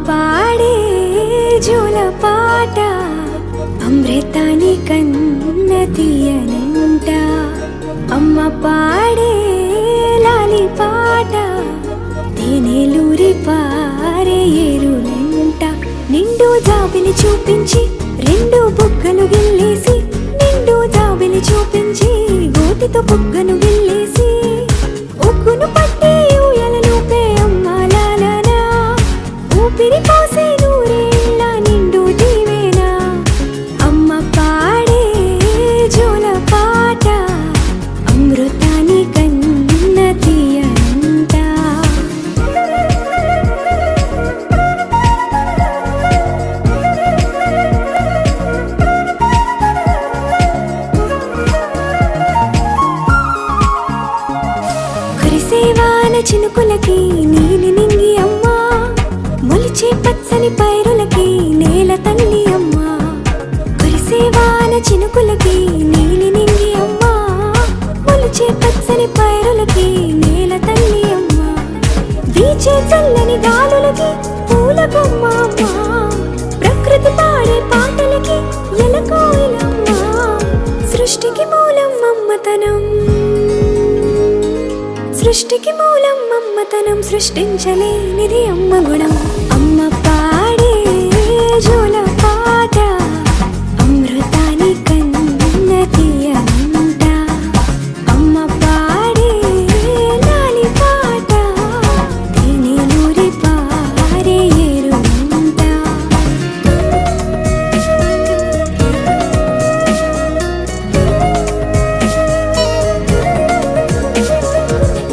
పాడే జోల పాట అమృతాని కన్న తీయనంట. అమ్మ పాడే లాలి పాట తేనెలూరి పారే ఏరులంట. నిండు జాబిలి చూపించి రెండు బుగ్గలు గిల్లేసి, నిండు జాబిలి చూపించి గోటితో బుగ్గను గిల్లేసి, ఉగ్గును పట్టి ఊయలను పే అమ్మాలాలనా, ఊపిరి పోసే నూరేళ్ళ నిండు దీవేనా. అమ్మ పాడే జోల పాట అమృతాని కన్న తీయనంట. కురిసేవాన చినుకులకి నీలి నింగి అమ్మా, మొలిచే పచ్చని పైరులకి నేల తల్లి అమ్మా. కురిసేవాన చినుకులకి నీలి నింగి అమ్మా, మొలిచే పచ్చని పైరులకి నేల తల్లి అమ్మా. వీచే చల్లని గాలులకి పూల బొమ్మ అమ్మా, ప్రకృతి పాడే పాటలకి ఎలకోయిలమ్మా. సృష్టికి మూలం అమ్మతనం, సృష్టికి మూలం అమ్మతనం, సృష్టించలేనిది అమ్మ గుణం. అమ్మ పాడే జోల పాట అమృతాని కన్న తీయనంట. అమ్మ పాడే లాలి పాట తేనెలూరి పారే ఏరులంట.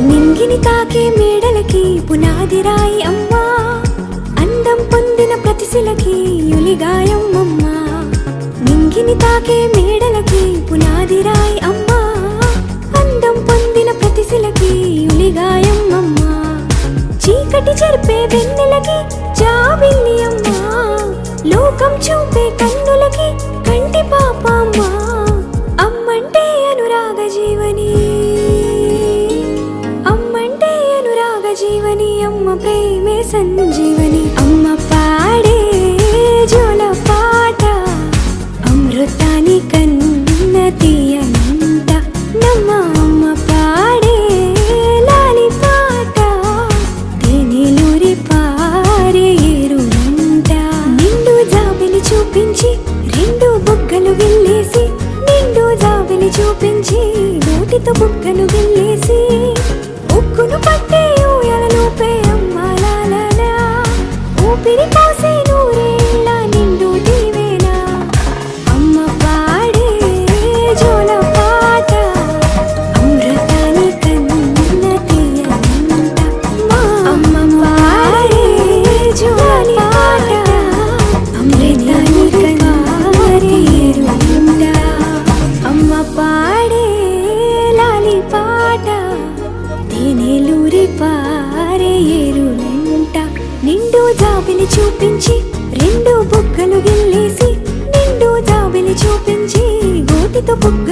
నింగిని తాకే మేడలకి పునాది రాయి అమ్మా, అందం పొందిన ప్రతిశిలకి యులిగాయం అమ్మా. నింగిని తాకే మేడలకి పునాది రాయి అమ్మా, అందం పొందిన ప్రతిశిలకి యులిగాయం అమ్మా. చీకటి చెరిపే వెన్నెలకి జాబిల్లి అమ్మా, లోకం చూపే కన్నులకి కంటి పాప అమ్మా. అమ్మంటే అనురాగ జీవని, అమ్మంటే అనురాగ జీవని, అమ్మ ప్రేమే సంజీవని. అమ్మ పాడే జోల పాట అమృతాని కన్న తీయనంట. నమ్మ అమ్మ పాడే లాలి పాట తేనెలూరి పారే ఏరులంట. నిండు జాబిలి చూపించి రెండు బుగ్గలు గిల్లేసి, నిండు జాబిలి చూపించి నోటితో బుగ్గను గిల్లేసి, ఉక్కును పట్టి ఊయలను పే అమ్మాలాలనా, ఊపిరి పోసే నూరేళ్ళ నిండు దీవేనా. అమ్మ పాడే జోల పాట అమృతాని కన్న తీయనంట. అమ్మ పాడే జోల పాట అమృతాని కన్న తీయనంట. అమ్మ పాడే లాలి పాట తేనెలూరి పారే ఏరులంట. నిండు జాబిలి చూపించి రెండు బుగ్గలు గిల్లేసి, నిండు జాబిలి చూపించి గోటితో బుగ్గ